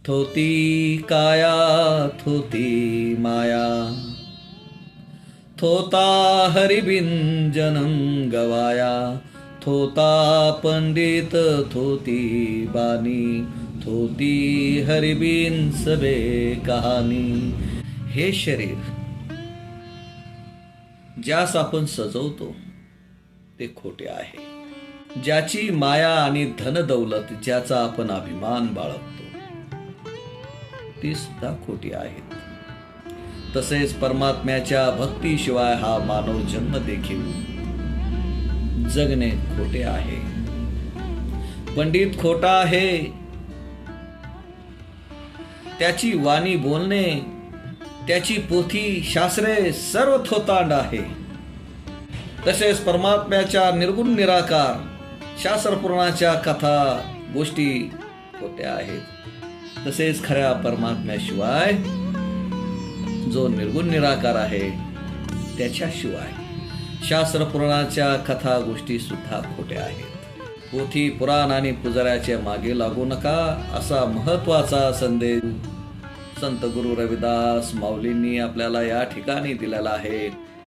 थोती काया थोती माया, थोता हरिबिन जनम गवाया, थोता पंडित थोती बानी, थोती हरिबिन सबे कहानी. हे शरीर ज्यास आपण सजवतो ते खोटे आहे. ज्याची माया आणि धनदौलत ज्याचा आपण अभिमान बाळगतो ती सुद्धा खोटी आहेत. तसेच परमात्म्याच्या भक्तीशिवाय हा मानव जन्म देखील जगणे खोटे आहे. पंडित खोटा आहे, त्याची वाणी बोलणे, त्याची पोथी शास्त्रे सर्व थोतांड आहे. तसेच परमात्म्याच्या निर्गुण निराकार शास्त्रपुराणाच्या कथा गोष्टी खोट्या आहेत. तसेच खऱ्या परमात्म्याशिवाय जो निर्गुण निराकार आहे त्याच्याशिवाय शास्त्रपुराणाच्या कथा गोष्टी सुद्धा खोट्या आहेत. पोथी पुराण आणि पुजाऱ्याच्या मागे लागू नका असा महत्वाचा संदेश संत गुरु रविदास माऊलींनी आपल्याला या ठिकाणी दिलेला आहे.